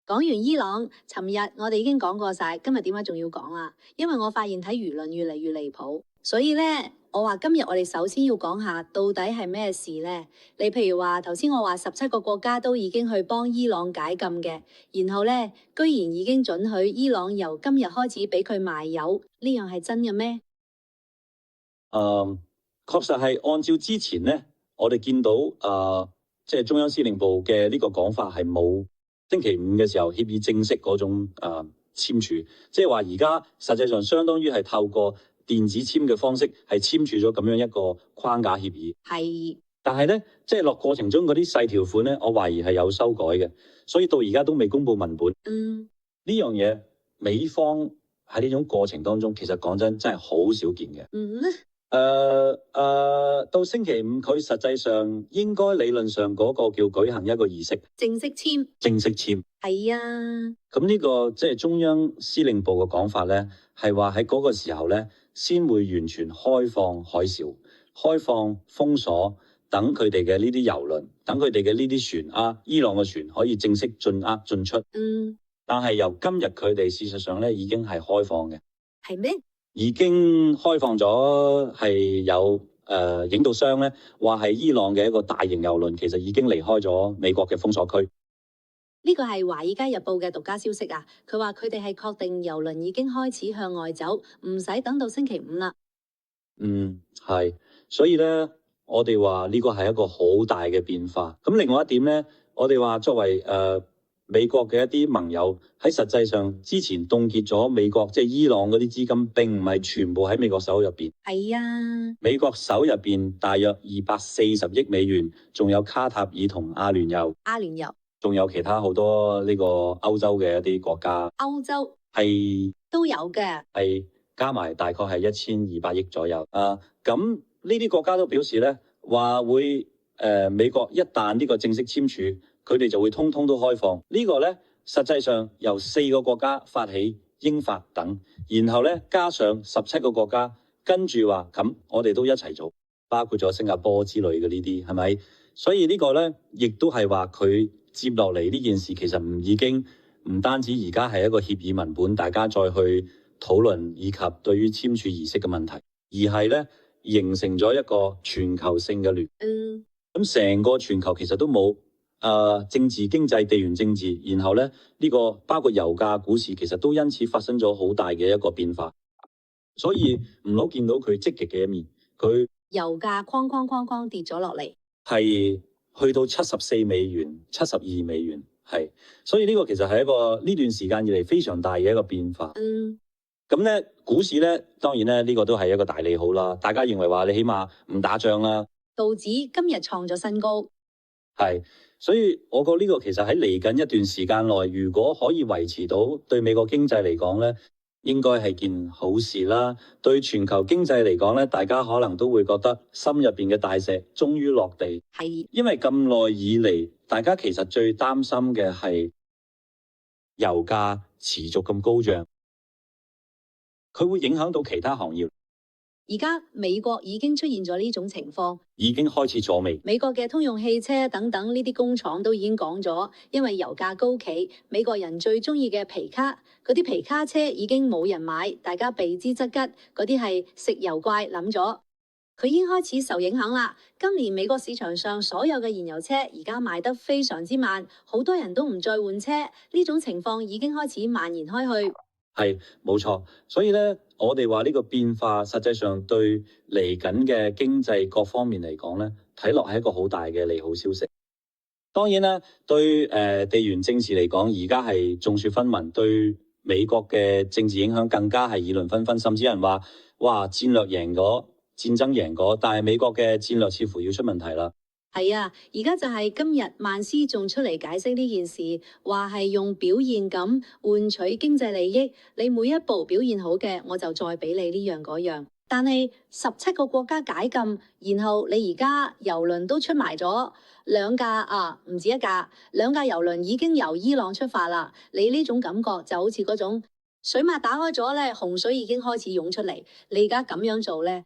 講完伊朗，尋日我哋已經講過晒，今日點解仲要講啦？因為我發現睇輿論越嚟越離譜，所以呢，我話今日我哋首先要講下到底係咩事呢？你譬如話頭先我話17個國家都已經去幫伊朗解禁嘅，然後呢，居然已經准許伊朗由今日開始俾佢賣油，呢樣係真嘅咩？確實係按照之前呢，我哋見到即係中央司令部嘅呢個講法係冇星期五嘅時候協議正式嗰種簽署，即係話而家實際上相當於係透過電子簽嘅方式係簽署咗咁樣一個框架協議。係，但係呢，即係落過程中嗰啲細條款呢，我懷疑係有修改嘅，所以到而家都未公布文本。呢樣嘢美方喺呢種過程當中，其實講真係好少見嘅。到星期五佢實際上應該理論上嗰個叫舉行一個儀式，正式簽。係啊。咁呢個即係中央司令部嘅講法咧，係話喺嗰個時候咧，先會完全開放海嘯，開放封鎖，等佢哋嘅呢啲油輪，等佢哋嘅呢啲船伊朗嘅船可以正式進出。但係由今日佢哋事實上咧已經係開放嘅。係咩？已經開放咗，係有影到相咧，話係伊朗嘅一個大型油輪，其實已經離開咗美國嘅封鎖區。呢個係《華爾街日報》嘅獨家消息啊！佢話佢哋係確定油輪已經開始向外走，唔使等到星期五啦。係，所以咧，我哋話呢個係一個好大嘅變化。咁另外一點咧，我哋話作為美國嘅一啲盟友喺實際上之前凍結咗美國即係伊朗嗰啲資金，並唔係全部喺美國手入邊。係啊，美國手入邊大約240億美元，仲有卡塔爾同阿聯酋，仲有其他好多呢個歐洲嘅一啲國家。歐洲係都有嘅，係加埋大概係1200億左右。咁呢啲國家都表示咧，話會美國一旦呢個正式簽署，佢哋就會通通都開放。呢個咧，實際上由4個國家發起，英法等，然後咧加上17個國家，跟住話咁，我哋都一齊做，包括咗新加坡之類嘅呢啲，係咪？所以呢個咧，亦都係話佢接落嚟呢件事，其實已經唔單止而家係一個協議文本，大家再去討論以及對於簽署儀式嘅問題，而係咧形成咗一個全球性嘅聯。咁成個全球其實都冇政治、經濟、地緣政治，然後咧呢個包括油價、股市，其實都因此發生咗好大嘅一個變化。所以唔好見到佢積極嘅一面，佢油價哐跌咗落嚟，係去到74美元、72美元，係。所以呢個其實係一個呢段時間以嚟非常大嘅一個變化。咁咧股市咧，當然咧呢個都係一個大利好啦。大家認為話你起碼唔打仗啦。道指今日創咗新高，係，所以我覺得呢個其實喺嚟緊一段時間內，如果可以維持到，對美國經濟嚟講咧，應該係件好事啦。對全球經濟嚟講咧，大家可能都會覺得心入邊嘅大石終於落地。係，因為咁耐以嚟，大家其實最擔心嘅係油價持續咁高漲，佢會影響到其他行業。而家美國已經出現咗呢種情況，已經開始咗未？美國嘅通用汽車等等呢啲工廠都已經講咗，因為油價高企，美國人最中意嘅皮卡，嗰啲皮卡車已經冇人買，大家避之則吉。嗰啲係食油怪諗咗，佢已經開始受影響啦。今年美國市場上所有嘅燃油車而家賣得非常之慢，好多人都唔再換車，呢種情況已經開始蔓延開去。係，冇錯，所以咧，我哋話呢個變化實際上對嚟緊嘅經濟各方面嚟講咧，睇落係一個好大嘅利好消息。當然啦，對地緣政治嚟講，而家係眾說紛紜，對美國嘅政治影響更加係議論紛紛，甚至有人話：哇，戰爭贏咗，但係美國嘅戰略似乎要出問題啦。係啊，而家就係今日曼斯仲出嚟解釋呢件事，話係用表現咁換取經濟利益。你每一步表現好嘅，我就再俾你呢樣嗰樣。但係17個國家解禁，然後你而家油輪都出埋咗2架唔止1架，2架油輪已經由伊朗出發啦。你呢種感覺就好似嗰種水脈打開咗咧，洪水已經開始湧出嚟。你而家咁樣做咧？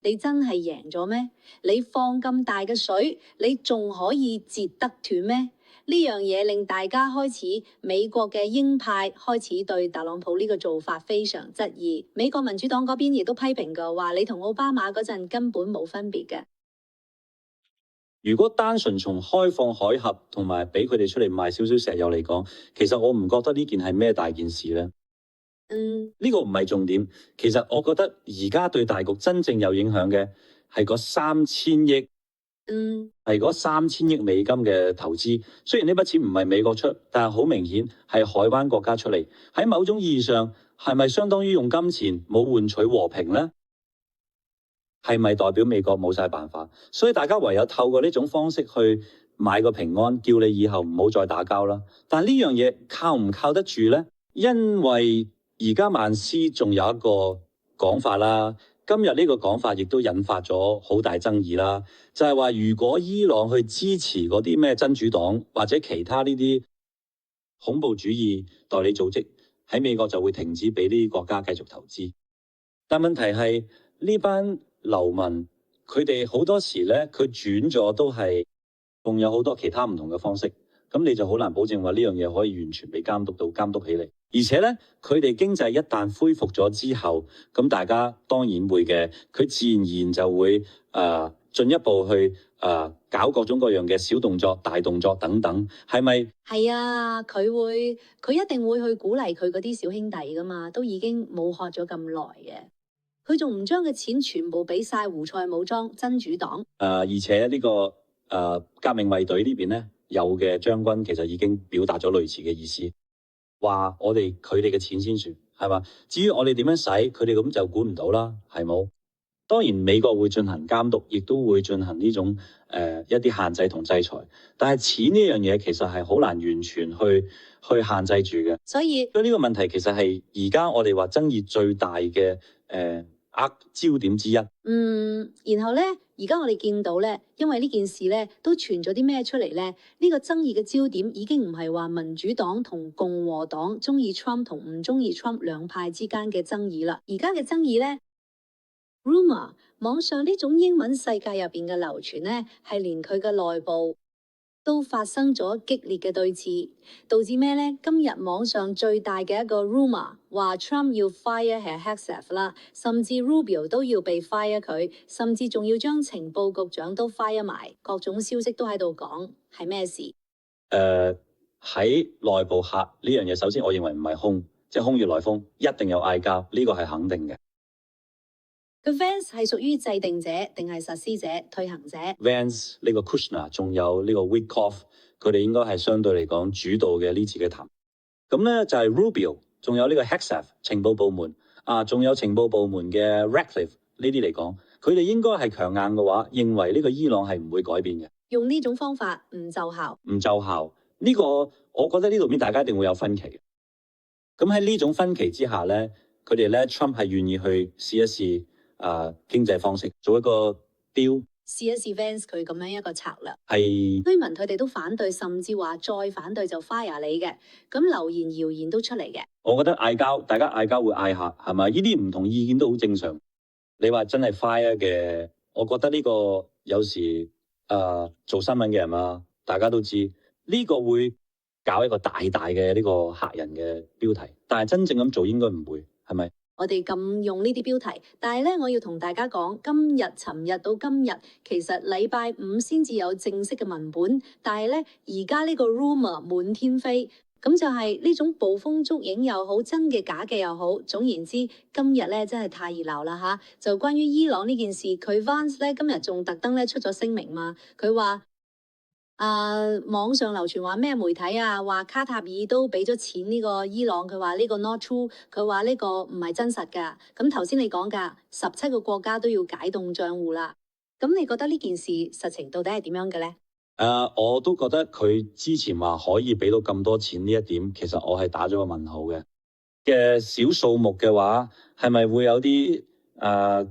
你真係贏咗咩？你放咁大嘅水，你仲可以截得斷咩？呢樣嘢令大家開始美國嘅鷹派開始對特朗普呢個做法非常質疑。美國民主黨嗰邊亦都批評嘅話，你同奧巴馬嗰陣根本冇分別嘅。如果單純從開放海峽同埋俾佢哋出嚟賣少少石油嚟講，其實我唔覺得呢件係咩大件事咧。呢個唔係重點。其實我覺得而家對大局真正有影響嘅係嗰3000億，係嗰3000億美金嘅投資。雖然呢筆錢唔係美國出，但係好明顯係海灣國家出嚟。喺某種意義上，係咪相當於用金錢冇換取和平呢？係咪代表美國冇晒辦法？所以大家唯有透過呢種方式去買個平安，叫你以後唔好再打交啦。但係呢樣嘢靠唔靠得住呢？因為而家曼斯仲有一個講法啦，今日呢個講法亦都引發咗好大爭議啦。就係話，如果伊朗去支持嗰啲咩真主黨或者其他呢啲恐怖主義代理組織，喺美國就會停止俾呢啲國家繼續投資。但問題係呢班流民，佢哋好多時咧，佢轉咗都係仲有好多其他唔同嘅方式，咁你就好難保證話呢樣嘢可以完全被監督起嚟。而且咧，佢哋經濟一旦恢復咗之後，咁大家當然會嘅，佢自然就會進一步去搞各種各樣嘅小動作、大動作等等，係咪？係啊，佢一定會去鼓勵佢嗰啲小兄弟噶嘛，都已經冇學咗咁耐嘅。佢仲唔將嘅錢全部俾晒胡塞武裝真主黨？而且呢個革命衛隊呢邊咧，有嘅將軍其實已經表達咗類似嘅意思，話佢哋嘅錢先算，係嘛？至於我哋點樣使，佢哋咁就管唔到啦，係冇。當然美國會進行監督，亦都會進行呢種一啲限制同制裁，但係錢呢樣嘢其實係好難完全去限制住嘅。所以呢個問題其實係而家我哋話爭議最大嘅焦點之一。然後咧，而家我哋見到咧，因為呢件事咧都傳咗啲咩出嚟咧？呢個爭議嘅焦點已經唔係話民主黨同共和黨中意 Trump 同唔中意 Trump 兩派之間嘅爭議啦。而家嘅爭議咧，rumor 網上呢種英文世界入邊嘅流傳咧，係連佢嘅內部都發生咗激烈嘅對峙，導致咩呢？今日網上最大嘅一個 rumor 話 Trump 要 fire Hegseth 啦，甚至 Rubio 都要被 fire 佢，甚至仲要將情報局長都 fire 埋。各種消息都喺度講係咩事？喺內部客呢樣嘢，首先我認為唔係空，即係空穴來風，一定有嗌交，呢個係肯定嘅。個 Vance 係屬於制定者定係實施者、推行者 ？Vance 呢個 Kushner 仲有呢個 Witkoff， 佢哋應該係相對嚟講主導嘅呢次嘅談。咁咧就係 Rubio， 仲有呢個 Hegseth 情報部門仲有情報部門嘅 Ratcliffe 呢啲嚟講，佢哋應該係強硬嘅話，認為呢個伊朗係唔會改變嘅。用呢種方法唔奏效，呢個我覺得呢度邊大家一定會有分歧。咁喺呢種分歧之下咧，佢哋咧 Trump 係願意去試一試。經濟方式做一個標，試一試 Vance 佢咁樣一個策略，係居民佢哋都反對，甚至話再反對就 fire 你嘅，咁流言謠言都出嚟嘅。我覺得大家嗌交會嗌下，係咪？呢啲唔同意見都好正常。你話真係 fire 嘅，我覺得呢個有時做新聞嘅人啊，大家都知呢個會搞一個大嘅呢個嚇人嘅標題，但係真正咁做應該唔會，係咪？我哋咁用呢啲標題，但係咧，我要同大家講，尋日到今日，其實禮拜五先至有正式嘅文本，但係咧，而家呢個 rumor 滿天飛，咁就係呢種捕風捉影又好，真嘅假嘅又好，總言之，今日咧真係太熱鬧啦吓！就關於伊朗呢件事，佢 Vance 咧今日仲特登咧出咗聲明嘛，佢話。網上流傳話咩媒體話卡塔爾都俾咗錢呢個伊朗，佢話呢個 not true， 佢話呢個唔係真實噶。咁頭先你講噶17個國家都要解凍賬戶啦。咁你覺得呢件事實情到底係點樣嘅咧？我都覺得佢之前話可以俾到咁多錢呢一點，其實我係打咗個問號嘅小數目嘅話，係咪會有啲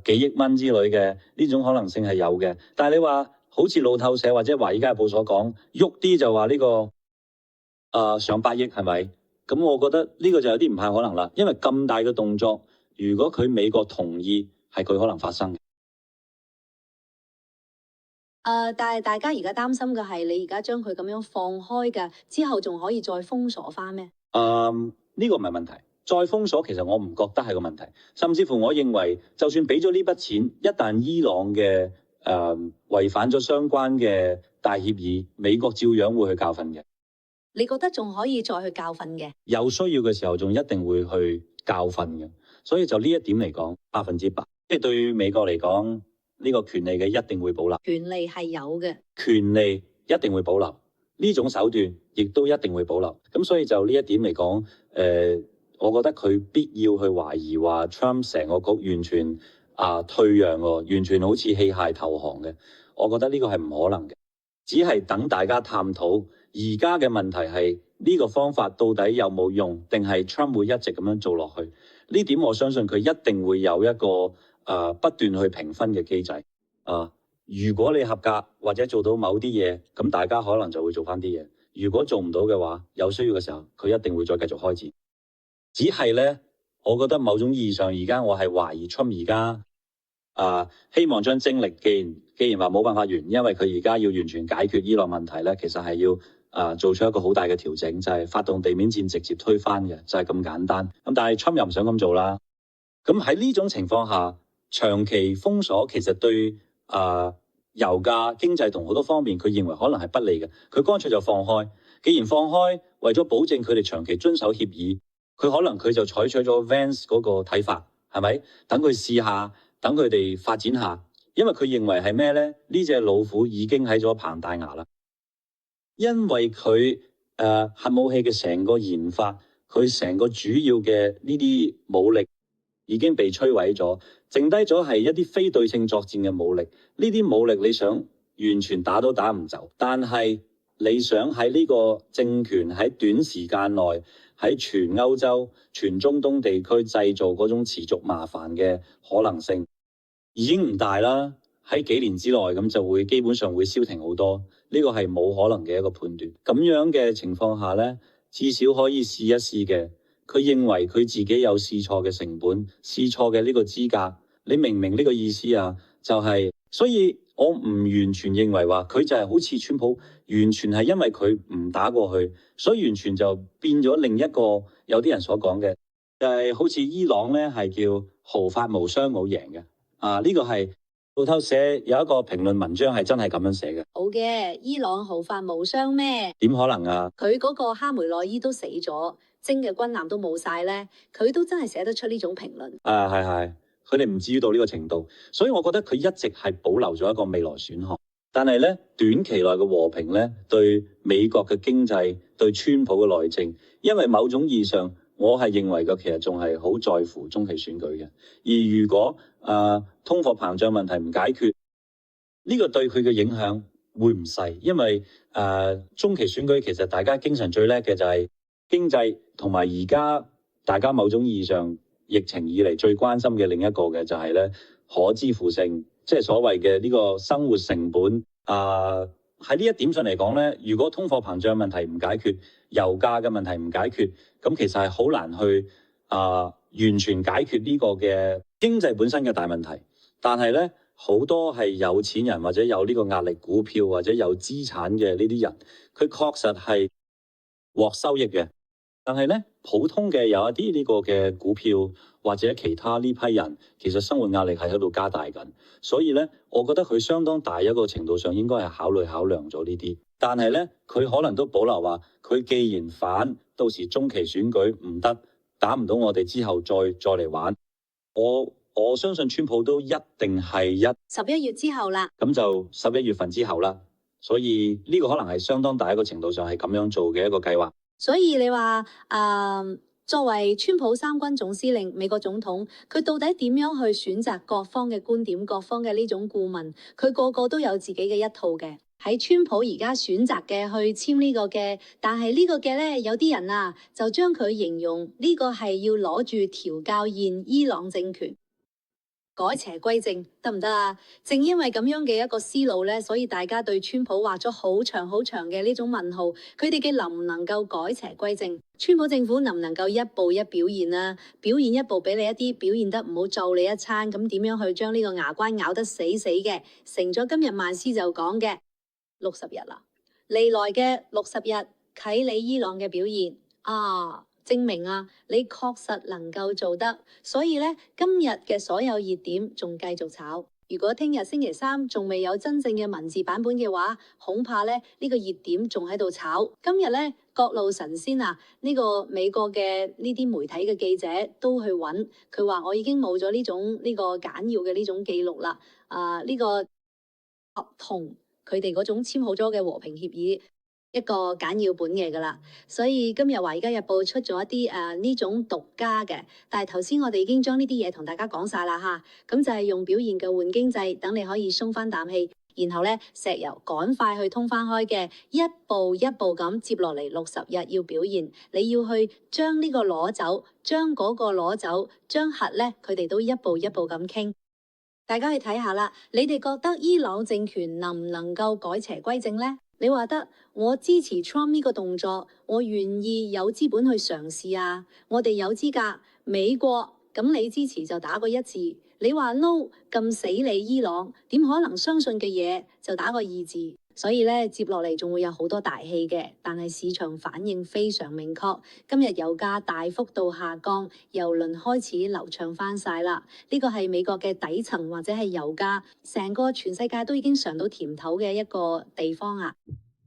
幾億蚊之類嘅呢種可能性係有嘅？但係你話。好似路透社或者華爾街日報所講，喐啲就話呢個上百億係咪？咁我覺得呢個就有啲唔太可能啦，因為咁大嘅動作，如果佢美國同意，係佢可能發生嘅。但係大家而家擔心嘅係，你而家將佢咁樣放開嘅，之後仲可以再封鎖翻咩？呢個唔係問題，再封鎖其實我唔覺得係個問題，甚至乎我認為，就算俾咗呢筆錢，一旦伊朗嘅違反咗相關嘅大協議，美國照樣會去教訓嘅。你覺得仲可以再去教訓嘅？有需要嘅時候，仲一定會去教訓嘅。所以就呢一點嚟講，100%，即係對美國嚟講，呢個權利嘅一定會保留。權利係有嘅，權利一定會保留，呢種手段亦都一定會保留。咁所以就呢一點嚟講，我覺得佢必要去懷疑話 Trump 成個局完全退讓喎，完全好似棄械投降嘅。我覺得呢個係唔可能嘅，只係等大家探討。而家嘅問題係呢個方法到底有冇用，定係 Trump 會一直咁樣做落去？呢點我相信佢一定會有一個不斷去評分嘅機制。如果你合格或者做到某啲嘢，咁大家可能就會做翻啲嘢。如果做唔到嘅話，有需要嘅時候，佢一定會再繼續開戰。只係呢，我覺得某種意義上，而家我係懷疑 Trump 而家希望將精力，既然話冇辦法完，因為佢而家要完全解決伊朗問題呢，其實係要做出一個好大嘅調整，就係發動地面戰直接推翻嘅，就係咁簡單。咁但係 Trump 又唔想咁做啦。咁喺呢種情況下，長期封鎖其實對油價、經濟同好多方面，佢認為可能係不利嘅。佢乾脆就放開。既然放開，為咗保證佢哋長期遵守協議，佢就採取咗 Vance 嗰個睇法，係咪？等佢試下，等佢哋發展下。因為佢認為係咩呢？呢隻老虎已經喺咗棚大牙啦。因為佢核武器嘅成個研發，佢成個主要嘅呢啲武力已經被摧毀咗，剩低咗係一啲非對稱作戰嘅武力。呢啲武力你想完全打都打唔走，但係你想喺呢個政權喺短時間內喺全歐洲、全中東地區製造嗰種持續麻煩嘅可能性已經唔大啦。喺幾年之內咁就會基本上會消停好多，呢個係冇可能嘅一個判斷。咁樣嘅情況下呢，至少可以試一試嘅。佢認為佢自己有試錯嘅成本、試錯嘅呢個資格，你明唔明呢個意思啊？就係，所以我唔完全認為話佢就係好似川普，完全係因為佢唔打過去，所以完全就變咗另一個有啲人所講嘅，就係好似伊朗呢係叫毫髮無傷冇贏嘅。呢個係路透社有一個評論文章係真係咁樣寫嘅。好嘅，伊朗毫髮無傷咩？點可能啊？佢嗰個哈梅內伊都死咗，征嘅軍艦都冇晒咧，佢都真係寫得出呢種評論。係，佢哋唔至於到呢個程度，所以我覺得佢一直係保留咗一個未來選項。但係咧，短期內嘅和平咧，對美國嘅經濟、對川普嘅內政，因為某種意義上，我係認為佢其實仲係好在乎中期選舉嘅。而如果通貨膨脹問題唔解決，呢個對佢嘅影響會唔細，因為中期選舉其實大家經常最叻嘅就係經濟，同埋而家大家某種意義上疫情以嚟最關心嘅另一個嘅就係咧可支付性，即係所謂嘅呢個生活成本。喺呢一點上嚟講咧，如果通貨膨脹問題唔解決，油價嘅問題唔解決，咁其實係好難去完全解決呢個嘅經濟本身嘅大問題。但係咧，好多係有錢人或者有呢個壓力股票或者有資產嘅呢啲人，佢確實係獲收益嘅。但係咧，普通嘅有一啲呢個嘅股票或者其他呢批人，其實生活壓力係喺度加大緊。所以咧，我覺得佢相當大一個程度上應該係考量咗呢啲。但係咧，佢可能都保留話，佢既然反，到時中期選舉唔得，打唔到我哋之後再嚟玩。我相信川普都一定係11月之後啦，咁就11月份之後啦。所以呢個可能係相當大一個程度上係咁樣做嘅一個計劃。所以你話作為川普三軍總司令、美國總統，佢到底點樣去選擇各方嘅觀點、各方嘅呢種顧問？佢個個都有自己嘅一套嘅。喺川普而家選擇嘅去簽呢個嘅，但係呢個嘅咧，有啲人就將佢形容呢個係要攞住調校現伊朗政權。改邪歸正得唔得啊？正因為咁樣嘅一個思路咧，所以大家對川普畫咗好長好長嘅呢種問號。佢哋嘅能唔能夠改邪歸正？川普政府能唔能夠一步一表現啊？表現一步俾你一啲，表現得唔好咒你一餐，咁點樣去將呢個牙關咬得死死嘅？成咗今日曼斯就講嘅60日啦，未來嘅60日睇你伊朗嘅表現啊！證明啊，你確實能夠做得，所以咧今日嘅所有熱點仲繼續炒。如果聽日星期三仲未有真正嘅文字版本嘅話，恐怕咧呢個熱點仲喺度炒。今日咧各路神仙啊，呢個美國嘅呢啲媒體嘅記者都去揾佢話，我已經冇咗呢個簡要嘅呢種記錄啦。呢個合同佢哋嗰種簽好咗嘅和平協議。一個簡要本嘅㗎啦，所以今日《華爾街日報》出咗一啲呢種獨家嘅，但係頭先我哋已經將呢啲嘢同大家講晒啦嚇，咁就係用表現嘅換經濟，等你可以鬆翻啖氣，然後咧石油趕快去通翻開嘅，一步一步咁接落嚟60日要表現，你要去將呢個攞走，將嗰個攞走，將核咧佢哋都一步一步咁傾。大家去睇下啦，你哋覺得伊朗政權能唔能夠改邪歸正呢？你話得，我支持 Trump 呢個動作，我願意有資本去嘗試啊！我哋有資格，美國咁你支持就打個1字，你話 no 咁死你伊朗，點可能相信嘅嘢就打個2字？所以咧接落嚟仲會有好多大戲嘅，但係市場反應非常明確。今日油價大幅度下降，油輪開始流暢翻晒啦。呢個係美國嘅底層或者係油價，成個全世界都已經嘗到甜頭嘅一個地方啊！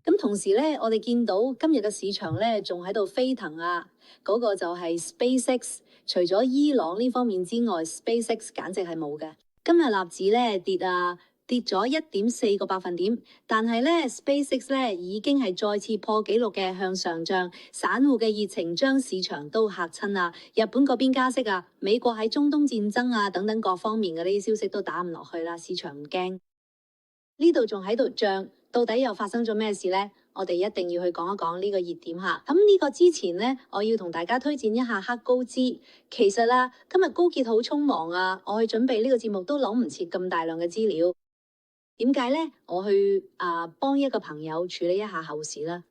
咁同時咧，我哋見到今日嘅市場咧仲喺度飛騰啊！嗰個就係 SpaceX， 除咗伊朗呢方面之外，SpaceX 簡直係冇嘅。今日納指咧跌咗1.4個百分點，但係咧 SpaceX 咧已經係再次破紀錄嘅向上漲，散戶嘅熱情將市場都嚇親啊！日本嗰邊加息啊，美國喺中東戰爭啊等等各方面嘅呢啲消息都打唔落去啦，市場唔驚。呢度仲喺度漲，到底又發生咗咩事呢？我哋一定要去講一講呢個熱點嚇。咁呢個之前呢，我要同大家推薦一下黑高資。其實啦，今日高傑好匆忙啊，我去準備呢個節目都攞唔切咁大量嘅資料。點解呢？我去幫一個朋友處理一下後事啦。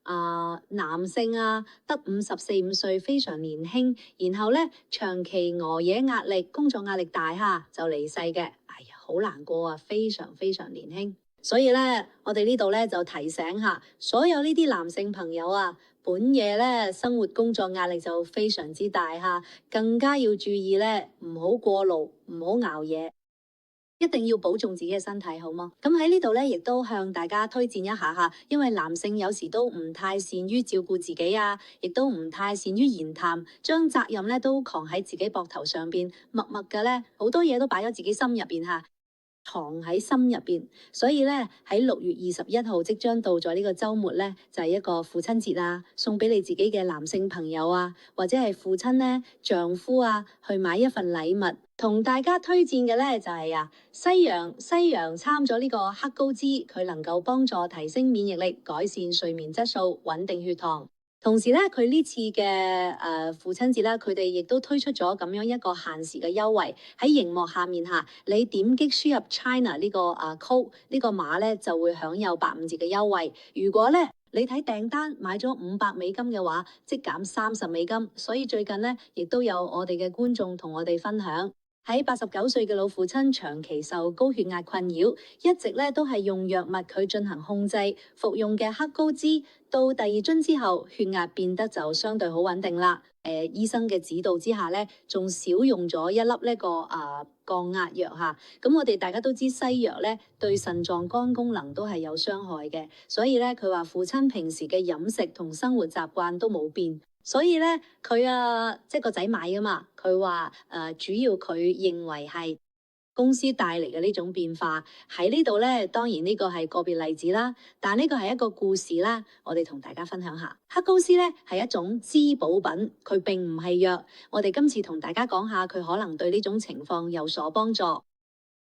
男性啊，得54-55歲，非常年輕，然後咧長期熬夜壓力，工作壓力大嚇，就離世嘅。哎呀，好難過啊，非常非常年輕。所以咧，我哋呢度咧就提醒下所有呢啲男性朋友啊，本夜咧生活工作壓力就非常之大嚇，更加要注意咧，唔好過勞，唔好熬夜。一定要保重自己嘅身體，好嗎？咁喺呢度咧，亦都向大家推薦一下嚇，因為男性有時都唔太善於照顧自己啊，亦都唔太善於言談，將責任咧都扛喺自己膊頭上邊，默默嘅咧好多嘢都擺咗自己心入邊嚇。藏喺心入邊，所以咧喺6月21號即將到咗呢個週末咧，就係一個父親節啊，送俾你自己嘅男性朋友啊，或者係父親咧、丈夫啊，去買一份禮物。同大家推薦嘅咧就係西洋參咗呢個黑高資，佢能夠幫助提升免疫力、改善睡眠質素、穩定血糖。同時咧，佢呢次嘅父親節咧，佢哋亦都推出咗咁樣一個限時嘅優惠，喺熒幕下面嚇，你點擊輸入 China 呢個code 呢個碼咧，就會享有85折嘅優惠。如果咧你睇訂單買咗$500嘅話，即減$30。所以最近咧，亦都有我哋嘅觀眾同我哋分享。喺89歲嘅老父親長期受高血壓困擾，一直咧都係用藥物佢進行控制，服用嘅黑高資到第2樽之後，血壓變得就相對好穩定啦。醫生嘅指導之下咧，仲少用咗一粒呢個降壓藥嚇。咁我哋大家都知西藥咧對腎臟肝功能都係有傷害嘅，所以咧佢話父親平時嘅飲食同生活習慣都冇變。所以咧，佢即係個仔買㗎嘛，佢話主要佢認為係公司帶嚟嘅呢種變化喺呢度咧。當然呢個係個別例子啦，但呢個係一個故事啦，我哋同大家分享下。黑高斯咧係一種滋補品，佢並唔係藥。我哋今次同大家講下佢可能對呢種情況有所幫助。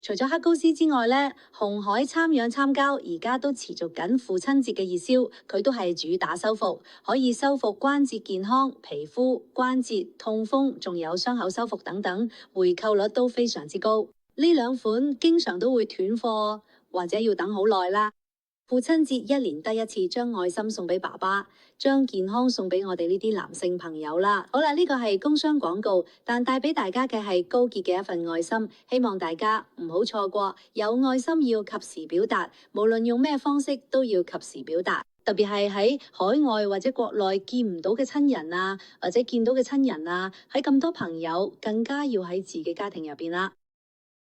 除咗黑高斯之外咧，紅海參養參膠而家都持續緊父親節嘅熱銷，佢都係主打修復，可以修復關節健康、皮膚、關節痛風，仲有傷口修復等等，回購率都非常之高。呢兩款經常都會斷貨，或者要等好耐啦。父親節一年得一次，將愛心送俾爸爸，將健康送俾我哋呢啲男性朋友啦。好啦，呢個係工商廣告，但帶俾大家嘅係高潔嘅一份愛心，希望大家唔好錯過。有愛心要及時表達，無論用咩方式都要及時表達。特別係喺海外或者國內見唔到嘅親人啊，或者見到嘅親人啊，喺咁多朋友，更加要喺自己家庭入邊啦。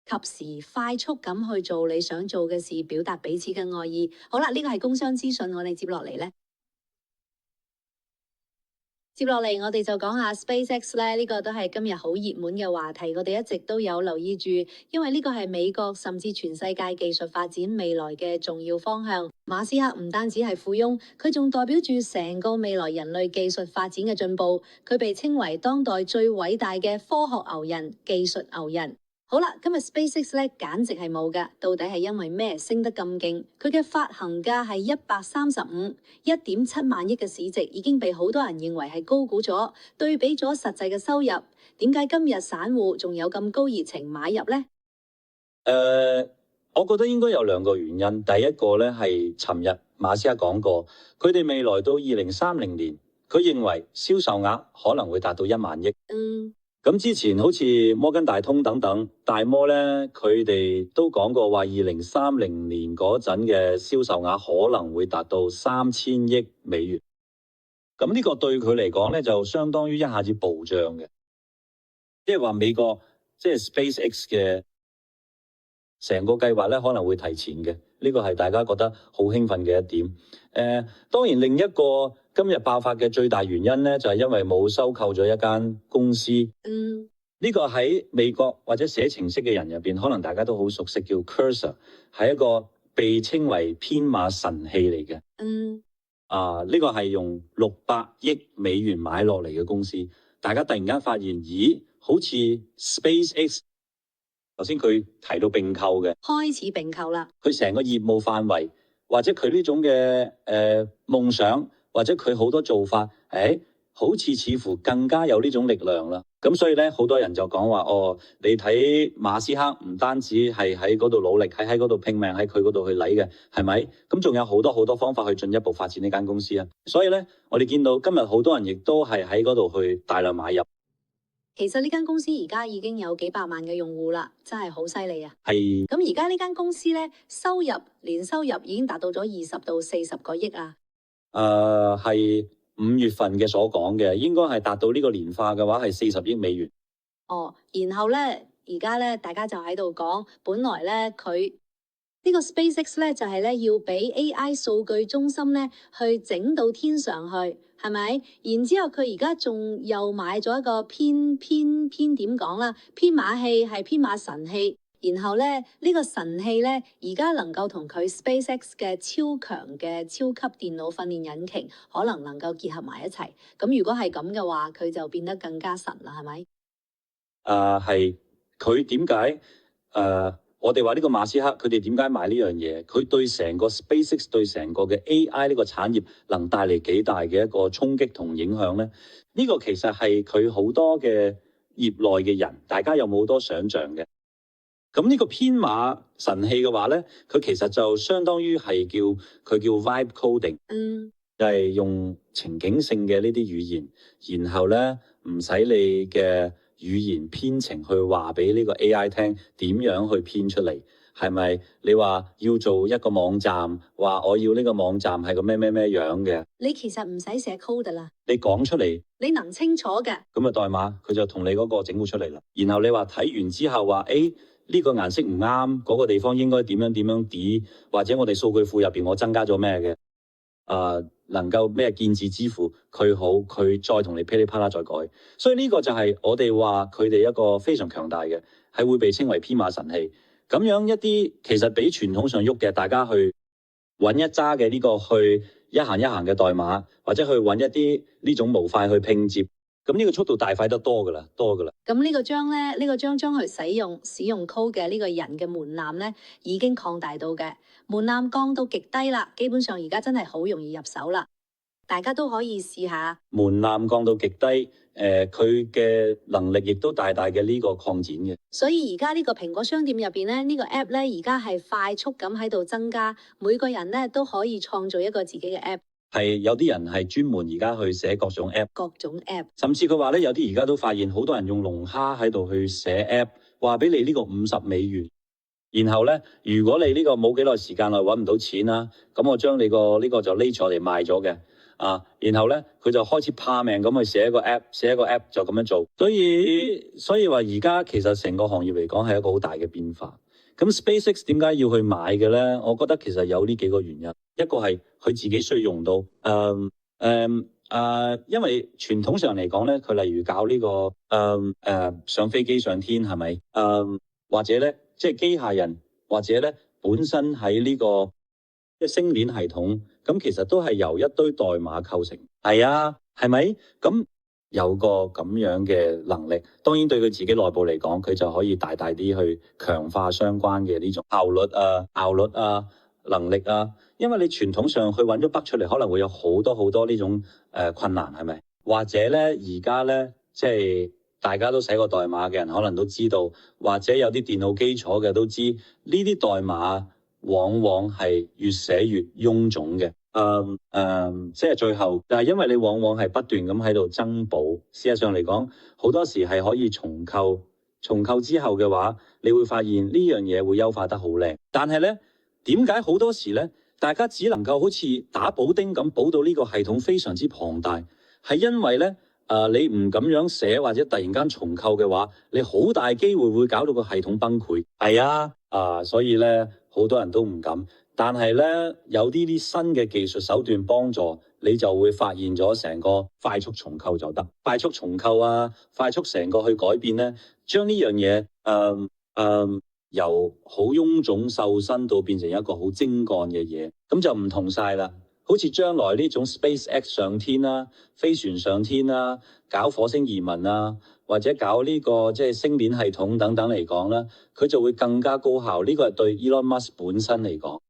及時快速咁去做你想做嘅事，表達彼此嘅愛意。好啦，呢個係工商資訊，我哋接落嚟呢。接落嚟我哋就講下 SpaceX 咧，呢個都係今日好熱門嘅話題，我哋一直都有留意住，因為呢個係美國甚至全世界技術發展未來嘅重要方向。馬斯克唔單止係富翁，佢仲代表住成個未來人類技術發展嘅進步，佢被稱為當代最偉大嘅科學牛人、技術牛人。好啦，今日 SpaceX 咧簡直係冇㗎，到底係因為咩升得咁勁？佢嘅發行價係135.7萬億嘅市值，已經被好多人認為係高估咗。對比咗實際嘅收入，點解今日散戶仲有咁高熱情買入呢？我覺得應該有兩個原因。第一個咧係尋日馬斯克講過，佢哋未來到2030年，佢認為銷售額可能會達到1萬億。咁之前好似摩根大通等等大摩咧，佢哋都講過話2030年嗰陣嘅銷售額可能會達到3000億美元。咁呢個對佢嚟講咧，就相當於一下子暴漲嘅，即係話美國即係 SpaceX 嘅成個計劃咧可能會提前嘅。呢個係大家覺得好興奮嘅一點。當然另一個今日爆發嘅最大原因咧，就係因為冇收購咗一間公司。呢個喺美國或者寫程式嘅人入邊，可能大家都好熟悉，叫 Cursor， 係一個被稱為編碼神器嚟嘅。呢個係用600億美元買落嚟嘅公司。大家突然間發現，咦，好似 SpaceX。頭先佢提到併購嘅，開始併購啦。佢成個業務範圍，或者佢呢種嘅夢想，或者佢好多做法，好似乎更加有呢種力量啦。咁所以咧，好多人就講話，你睇馬斯克唔單止係喺嗰度努力，喺嗰度拼命，喺佢嗰度去嚟嘅，係咪？咁仲有好多方法去進一步發展呢間公司啊。所以咧，我哋見到今日好多人亦都係喺嗰度去大量買入。其實呢間公司而家已經有幾百萬嘅用戶啦，真係好犀利啊！係。咁而家呢間公司咧，年收入已經達到咗20到40個億啊。係5月份嘅所講嘅，應該係達到呢個年化嘅話係40億美元。然後咧，而家咧，大家就喺度講，本來咧佢呢個 SpaceX 咧就係咧要俾 AI 數據中心咧去整到天上去。係咪？然之後佢而家仲又買咗一個編點講啦，編碼器係編碼神器。然後咧呢個神器咧而家能夠同佢 SpaceX 嘅超強嘅超級電腦訓練引擎可能夠結合埋一齊。咁如果係咁嘅話，佢就變得更加神啦，係咪？係佢點解？我哋話呢個馬斯克佢哋點解買呢樣嘢？佢對成個 SpaceX 對成個嘅 AI 呢個產業能帶嚟幾大嘅一個衝擊同影響咧？呢個其實係佢好多嘅業內嘅人，大家有冇好多想像嘅？咁呢個編碼神器嘅話咧，佢其實就相當於係叫 Vibe Coding，就係用情景性嘅呢啲語言，然後咧唔使你嘅語言編程去話俾呢個 AI 聽點樣去編出嚟，係咪？你話要做一個網站，話我要呢個網站係個咩樣嘅？你其實唔使寫 code 啦，你講出嚟，你能清楚嘅。咁啊代碼佢就同你嗰個整好出嚟啦。然後你話睇完之後話，呢個顏色唔啱，嗰個地方應該點樣 D， 或者我哋數據庫入邊我增加咗咩嘅？能夠咩建字支付，佢好，佢再同你噼里啪啦再改，所以呢個就係我哋話佢哋一個非常強大嘅，係會被稱為編碼神器。咁樣一啲其實比傳統上喐嘅，大家去揾一揸嘅呢個去一行嘅代碼，或者去揾一啲呢種模塊去拼接，咁呢個速度大快得多噶啦。咁呢個將佢使用 code 嘅呢個人嘅門檻咧，已經擴大到嘅門檻降到極低啦，基本上而家真係好容易入手啦。大家都可以試下。門檻降到極低，佢嘅能力亦都大大嘅呢個擴展嘅。所以而家呢個蘋果商店入邊咧，呢個 app 咧而家係快速咁喺度增加，每個人咧都可以創造一個自己嘅 app。係有啲人係專門而家去寫各種 app，甚至佢話咧有啲而家都發現好多人用龍蝦喺度去寫 app，話俾你呢個$50，然後咧如果你呢個冇幾耐時間內揾唔到錢啦，咁我將你個呢個就匿咗嚟賣咗嘅。然後咧佢就開始怕命咁去寫一個 app 就咁樣做，所以話而家其實成個行業嚟講係一個好大嘅變化。咁 SpaceX 點解要去買嘅咧？我覺得其實有呢幾個原因，一個係佢自己需要用到，因為傳統上嚟講咧，佢例如搞呢個上飛機上天係咪？或者咧即係機械人，或者咧本身喺呢個即係星鏈系統，咁其實都係由一堆代碼構成。係啊，係咪？咁有個咁樣嘅能力，當然對佢自己內部嚟講，佢就可以大大啲去強化相關嘅呢種效率啊、能力啊。因為你傳統上去揾咗 bug 出嚟，可能會有好多呢種困難，係咪？或者咧而家咧即係大家都寫過代碼嘅人，可能都知道，或者有啲電腦基礎嘅都知，呢啲代碼往往係越寫越臃腫嘅。即係最後，但係因為你往往係不斷咁喺度增補，事實上嚟講，好多時係可以重構之後嘅話，你會發現呢樣嘢會優化得好靚。但係咧，點解好多時咧，大家只能夠好似打補丁咁補到呢個系統非常之龐大，係因為咧，你唔咁樣寫或者突然間重構嘅話，你好大機會會搞到個系統崩潰。係啊，所以咧好多人都唔敢。但係咧，有啲新嘅技術手段幫助，你就會發現咗成個快速重構就得。快速重構啊，快速成個去改變咧，將呢樣嘢由好臃腫瘦身到變成一個好精幹嘅嘢，咁就唔同晒啦。好似將來呢種 SpaceX 上天啦、飛船上天啦、搞火星移民啊，或者搞呢個即係星鏈系統等等嚟講啦，佢就會更加高效。呢個係對 Elon Musk 本身嚟講。